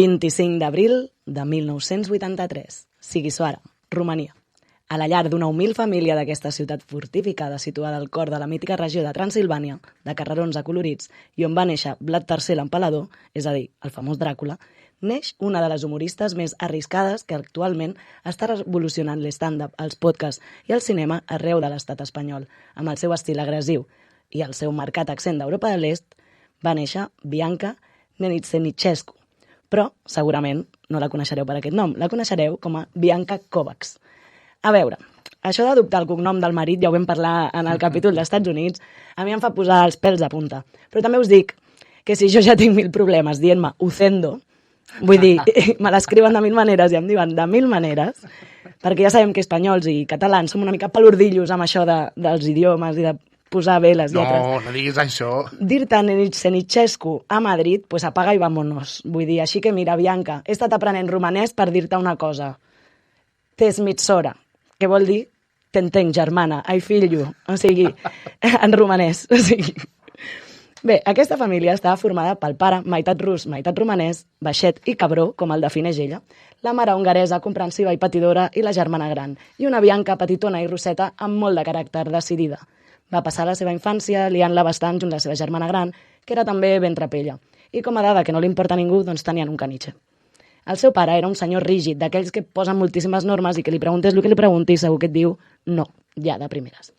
25 d'abril de 1983, Sighisoara, Romania. A la llar d'una humil família d'aquesta ciutat fortificada situada al cor de la mítica regió de Transilvània, de carrerons acolorits, i on va néixer Vlad III l'Empalador, és a dir, el famós Dràcula, neix una de les humoristes més arriscades que actualment està revolucionant l'stand-up, els podcasts i el cinema arreu de l'estat espanyol. Amb el seu estil agressiu i el seu marcat accent d'Europa de l'Est, va néixer Bianca Nenitsenitxescu. Però, segurament, no la coneixereu per aquest nom, la coneixereu com a Bianca Kovacs. A veure, això d'adoptar el cognom del marit, ja ho vam parlar en el capítol dels Estats Units, a mi em fa posar els pèls a punta. Però també us dic que si jo ja tinc 1000 problemes dient-me Ucendo, vull dir, me l'escriuen de 1000 maneres i em diuen de 1000 maneres, perquè ja sabem que espanyols i catalans som una mica palurdillos amb això dels idiomes i de posar bé les lletres. No diguis això. Dir-te Nenitsenitxescu a Madrid, pues apaga i vámonos. Vull dir, així que mira, Bianca, he estat aprenent romanès per dir-te una cosa. Tesmitsora, que vol dir t'entenc, germana, I feel you, o sigui, en romanès. O sigui. Bé, aquesta família estava formada pel pare, meitat rus, meitat romanès, baixet i cabró, com el defineix ella, la mare hongaresa, comprensiva i patidora, i la germana gran, i una Bianca petitona i rosseta amb molt de caràcter decidida. Va passar la seva infància liant-la bastant junt la seva germana gran, que era també ben trapella, i com a dada que no li importa a ningú, doncs tenien un caniche. El seu pare era un senyor rígid, d'aquells que posen moltíssimes normes i que li preguntes el que li pregunti i segur que et diu no, ja de primeres.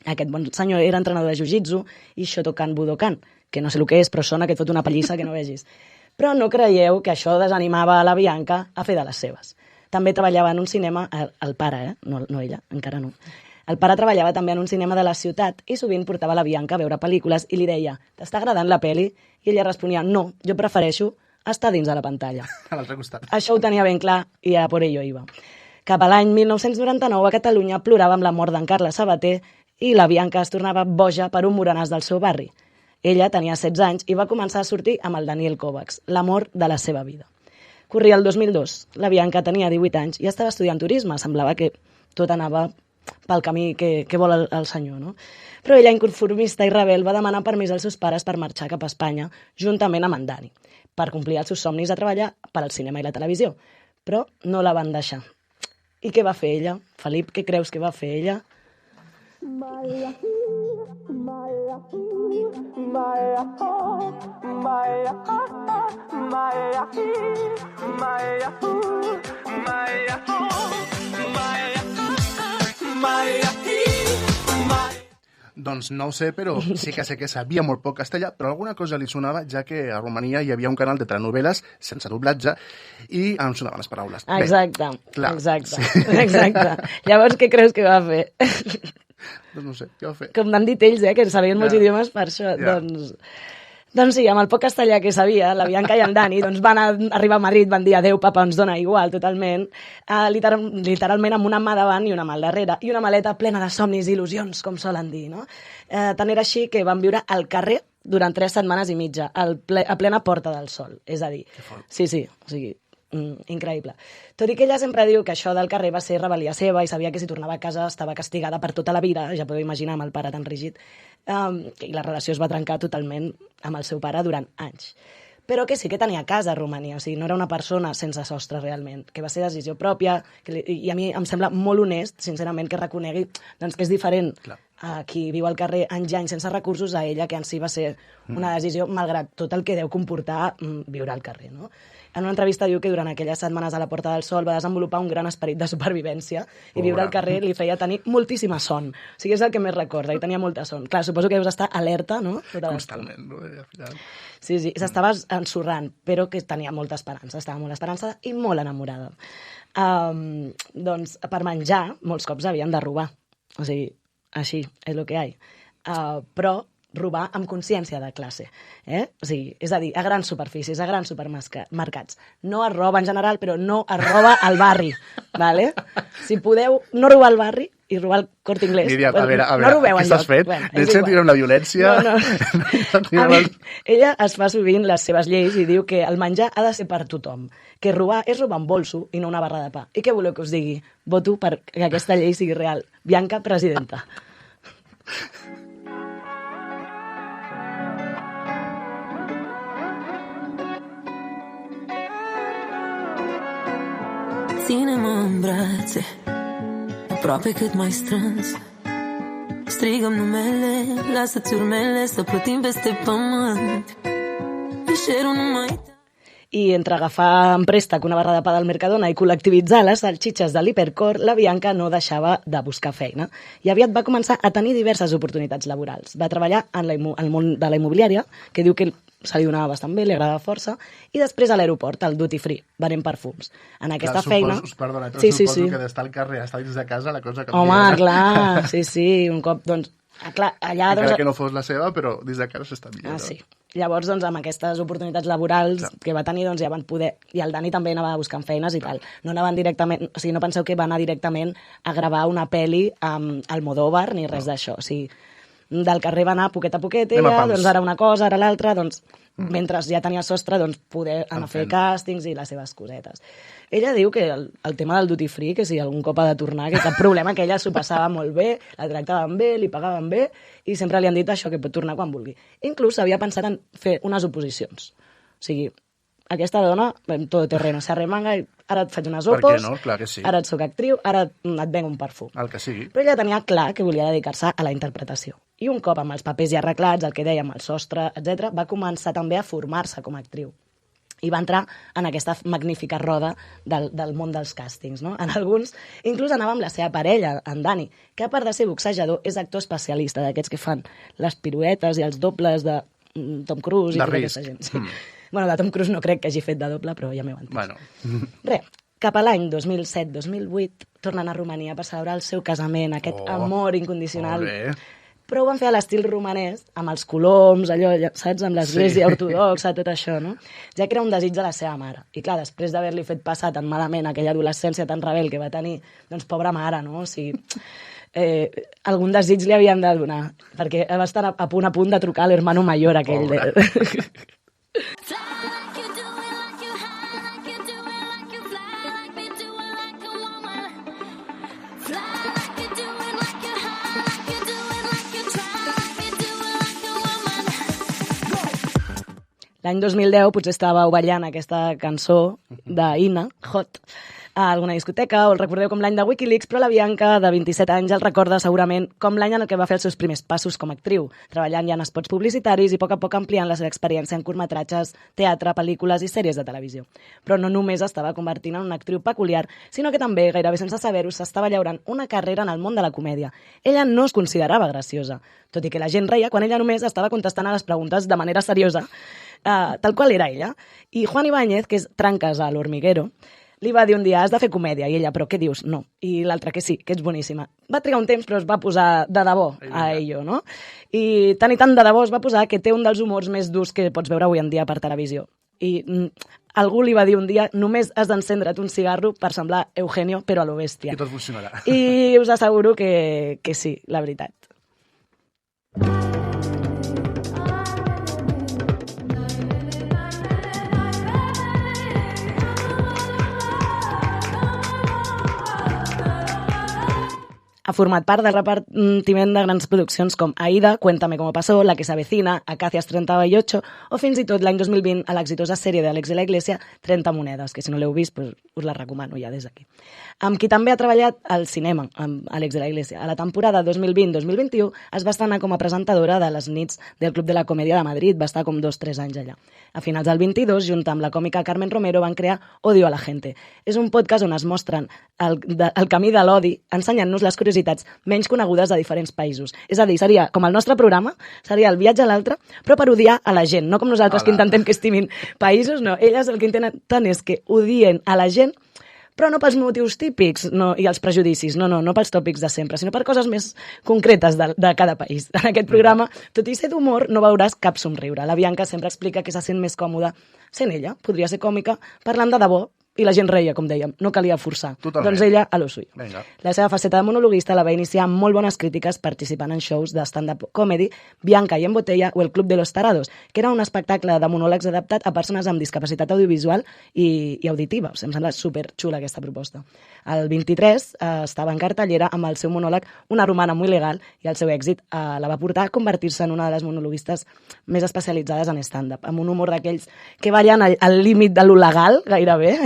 Aquest bon senyor era entrenador de jiu-jitsu i Shotokan Budokan, que no sé el que és, però sona que et fot una pallissa que no vegis. Però no creieu que això desanimava a la Bianca a fer de les seves. També treballava en un cinema, el pare, no ella, encara no. El pare treballava també en un cinema de la ciutat i sovint portava la Bianca a veure pel·lícules i li deia, t'està agradant la peli? I ella responia, no, jo prefereixo estar dins de la pantalla. A l'altre costat. Això ho tenia ben clar i a por ello iba. Cap a l'any 1999 a Catalunya plorava amb la mort d'en Carles Sabater i la Bianca es tornava boja per un morenàs del seu barri. Ella tenia 16 anys i va començar a sortir amb el Daniel Kovacs, l'amor de la seva vida. Corria el 2002, la Bianca tenia 18 anys i estava estudiant turisme, semblava que tot anava pel camí que vol el senyor, no? Però ella, inconformista i rebel, va demanar permís als seus pares per marxar cap a Espanya, juntament amb en Dani, per complir els seus somnis de treballar per al cinema i la televisió. Però no la van deixar. I què va fer ella? Felip, què creus que va fer ella? Doncs no ho sé, però sí que sé que sabia molt poc castellà, però alguna cosa li sonava, ja que a Romania hi havia un canal de telenovel·les sense doblatge i em sonaven les paraules. Exacte, bé, clar, exacte, sí. exacte. Llavors, què creus que va fer? Doncs no sé, què va fer? Com n'han dit ells, que sabien molts idiomes per això. Ja. Doncs sí, amb el poc castellà que sabia, la Bianca i en Dani doncs van arribar a Madrid, van dir adéu, papa, ens dona igual, totalment, literalment amb una mà davant i una mà al darrere, i una maleta plena de somnis i il·lusions, com solen dir, no? Tant era així que van viure al carrer durant 3 setmanes i mitja, a plena Porta del Sol, és a dir, sí, o sigui, increïble. Tot i que ella sempre diu que això del carrer va ser rebel·lia seva i sabia que si tornava a casa estava castigada per tota la vida, ja podeu imaginar amb el pare tan rígid, i la relació es va trencar totalment amb el seu pare durant anys. Però que sí que tenia casa a Romania, o sigui, no era una persona sense sostre realment, que va ser decisió pròpia, i a mi em sembla molt honest, sincerament, que reconegui doncs, que és diferent a qui viu al carrer anys i anys sense recursos a ella, que en si va ser una decisió malgrat tot el que deu comportar viure al carrer, no? En una entrevista diu que durant aquelles setmanes a la Porta del Sol va desenvolupar un gran esperit de supervivència i viure al carrer li feia tenir moltíssima son. O sigui, és el que més recorda, i tenia molta son. Clar, suposo que deus estar alerta, no? Constantment, no? Al final. Sí, s'estava ensorrant, però que tenia molta esperança. Estava molt esperança i molt enamorada. Doncs per menjar, molts cops havien de robar. O sigui, així, és el que hi ha. Però robar amb consciència de classe. O sigui, és a dir, a grans superfícies, a grans supermercats. No es roba en general, però no es roba al barri. ¿Vale? Si podeu no robar al barri i robar al Corte Inglés, Míriam, a veure, no robeu què estàs fent? Bueno, Sentirem la violència? No. Ella es fa sovint les seves lleis i diu que el menjar ha de ser per tothom, que robar és robar un bolso i no una barra de pa. I què voleu que us digui? Voto perquè aquesta llei sigui real. Bianca, presidenta. ține-mă în brațe, aproape cât mai strâns. Strigăm numele, lasă-ți urmele să plutim peste pământ. Vișerul nu mai... I entre agafar en préstec una barra de pa del Mercadona i col·lectivitzar les salxitxes de l'Hipercor, la Bianca no deixava de buscar feina. I aviat va començar a tenir diverses oportunitats laborals. Va treballar en el món de la immobiliària, que diu que se li donava bastant bé, li agradava força, i després a l'aeroport, al Duty Free, venent perfums. En aquesta feina... Perdona, però suposo que d'estar al carrer, estar dins de casa, la cosa canvia. Home, clar, sí, un cop, doncs... Clar, allà, encara que no fos la seva, però dins de casa s'està millor. Sí. Llavors, doncs, amb aquestes oportunitats laborals que va tenir, doncs, ja van poder... I el Dani també anava buscant feines i tal. No anaven directament... O sigui, no penseu que va anar directament a gravar una pel·li amb Almodóvar ni res d'això. O sigui, del carrer va anar poquet a poquet, ella, doncs ara una cosa, ara l'altra, doncs, mentre ja tenia sostre, doncs, poder anar a fer càstings i les seves cosetes. Ella diu que el tema del duty free, que si algun cop ha de tornar, que cap problema, que ella s'ho passava molt bé, la tractaven bé, li pagaven bé, i sempre li han dit això, que pot tornar quan vulgui. Inclús havia pensat en fer unes oposicions. O sigui, aquesta dona, en tot terreno, s'arremanga i ara et faig unes opos, per què no? Clar que sí. Ara et soc actriu, ara et venc un perfum. El que sigui. Però ella tenia clar que volia dedicar-se a la interpretació. I un cop amb els papers ja arreglats, el que dèiem, el sostre, etc., va començar també a formar-se com a actriu. I va entrar en aquesta magnífica roda del món dels càstings, no? En alguns, inclús anava amb la seva parella, en Dani, que a part de ser boxejador, és actor especialista, d'aquests que fan les piruetes i els dobles de Tom Cruise i tota aquesta gent. Sí. Bueno, de Tom Cruise no crec que hagi fet de doble, però ja m'ho he entès. Bueno. Res, cap a l'any 2007-2008 tornen a Romania per celebrar el seu casament, aquest amor incondicional. Molt bé. Però ho van fer a l'estil romanès, amb els coloms, allò, saps, amb l'església ortodoxa, tot això, no? Ja que era un desig de la seva mare. I clar, després d'haver-li fet passar tan malament aquella adolescència tan rebel que va tenir, doncs pobra mare, no? O sigui, algun desig li havien de donar, perquè va estar a punt de trucar a l'hermano mayor aquell. L'any 2010 potser estava ballant aquesta cançó d'Ina, Hot, a alguna discoteca, o el recordeu com l'any de Wikileaks, però la Bianca, de 27 anys, el recorda segurament com l'any en què va fer els seus primers passos com a actriu, treballant ja en spots publicitaris i a poc ampliant la seva experiència en curtmetratges, teatre, pel·lícules i sèries de televisió. Però no només estava convertint en una actriu peculiar, sinó que també, gairebé sense saber-ho, s'estava llaurant una carrera en el món de la comèdia. Ella no es considerava graciosa, tot i que la gent reia quan ella només estava contestant a les preguntes de manera seriosa, tal qual era ella. I Juan Ibáñez, que és Trancas a l'Hormiguero, li va dir un dia, has de fer comèdia, i ella, però què dius? No. I l'altre, que sí, que ets boníssima. Va trigar un temps, però es va posar de debò a ell, no? I tant de debò es va posar que té un dels humors més durs que pots veure avui en dia per televisió. I algú li va dir un dia, només has d'encendre't un cigarro per semblar Eugenio, però a lo bèstia. I tot funcionarà. I us asseguro que sí, la veritat. Ha format part del repartiment de grans produccions com Aida, Cuéntame cómo pasó, La que se avecina, Acacias 38 o fins i tot l'any 2020 a l'exitosa sèrie d'Àlex i la Iglesia 30 monedes, que si no l'heu vist pues, us la recomano ja des d'aquí. Amb qui també ha treballat al cinema, amb Àlex i la Iglesia. A la temporada 2020-2021 es va estrenar com a presentadora de les nits del Club de la Comèdia de Madrid, va estar com 2-3 anys allà. A finals del 22, junt amb la còmica Carmen Romero, van crear Odio a la gente. És un podcast on es mostren el camí de l'odi, ensenyant-nos les curiositats menys conegudes de diferents països. És a dir, seria com el nostre programa, seria el viatge a l'altre, però per odiar a la gent, no com nosaltres que intentem que estimin països, no. Elles el que intenten és que odien a la gent, però no pels motius típics i els prejudicis, no pels tòpics de sempre, sinó per coses més concretes de cada país. En aquest programa, tot i ser d'humor, no veuràs cap somriure. La Bianca sempre explica que se sent més còmoda sent ella. Podria ser còmica parlant de debò, i la gent reia, com dèiem, no calia forçar. Totalment. Doncs ella a lo suyo. Venga. La seva faceta de monologuista la va iniciar amb molt bones crítiques participant en shows de stand-up comedy, Bianca i en Botella o el Club de los Tarados, que era un espectacle de monòlegs adaptat a persones amb discapacitat audiovisual i auditiva. O sigui, em sembla superxula aquesta proposta. El 23 estava en cartellera amb el seu monòleg Una romana muy legal i el seu èxit la va portar a convertir-se en una de les monologuistes més especialitzades en stand-up, amb un humor d'aquells que ballen al límit de lo legal, gairebé,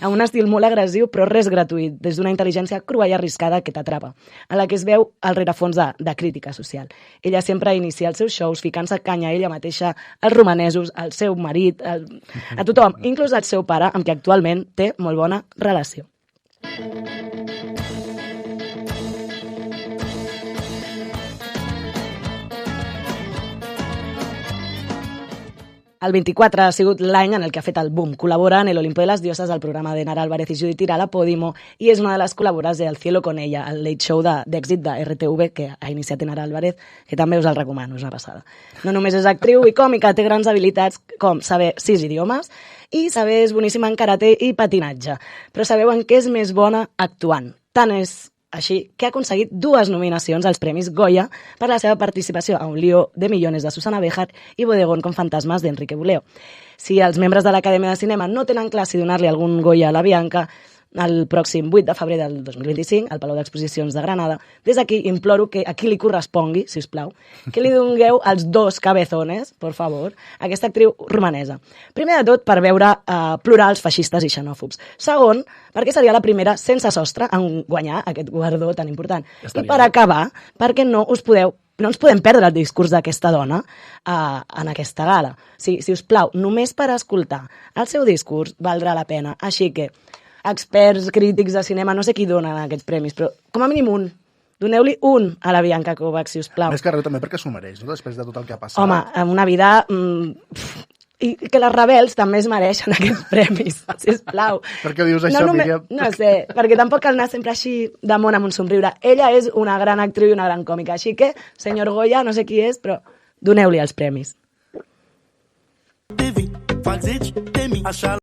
amb un estil molt agressiu, però res gratuït, des d'una intel·ligència crua i arriscada que t'atrapa, en la que es veu el rerefons de crítica social. Ella sempre inicia els seus shows ficant-se canya a ella mateixa, als romanesos, al seu marit, a tothom, inclús al seu pare, amb qui actualment té molt bona relació. El 24 ha sigut l'any en el que ha fet el boom. Col·labora en el Olimpo de las Diosas, al programa de Nara Álvarez i Judit Tirál a Podimo, i és una de les col·laboradores de El Cielo con ella, el late show d'èxit de RTV que ha iniciat Nara Álvarez, que també us el recomano, és una passada. No només és actriu i còmica, té grans habilitats com saber 6 idiomes i saber és boníssima en karate i patinatge. Però sabeu en què és més bona actuant? Tant és així que ha aconseguit 2 nominacions als Premis Goya per la seva participació a Un lío de millones de Susana Béjar i Bodegón con fantasmas d'Enrique Buleo. Si els membres de l'Acadèmia de Cinema no tenen clar si donar-li algun Goya a la Bianca, el pròxim 8 de febrer del 2025, al Palau d'Exposicions de Granada, des d'aquí imploro que a qui li correspongui, si us plau, que li dongueu als 2 cabezones, por favor, a aquesta actriu romanesa. Primer de tot, per veure plorar els feixistes i xenòfobs. Segon, perquè seria la primera sense sostre en guanyar aquest guardó tan important. I per acabar, perquè no ens podem perdre el discurs d'aquesta dona en aquesta gala. Si us plau, només per escoltar el seu discurs valdrà la pena. Així que experts, crítics de cinema, no sé qui donen aquests premis, però com a mínim un. Doneu-li un a la Bianca Kovacs, si us plau. Més que res també perquè s'ho mereix, no? Després de tot el que ha passat. Home, en una vida... I que les rebels també es mereixen aquests premis, sisplau. Per què dius això, Míriam? No sé, perquè tampoc cal anar sempre així damunt amb un somriure. Ella és una gran actriu i una gran còmica, així que, senyor Goya, no sé qui és, però doneu-li els premis.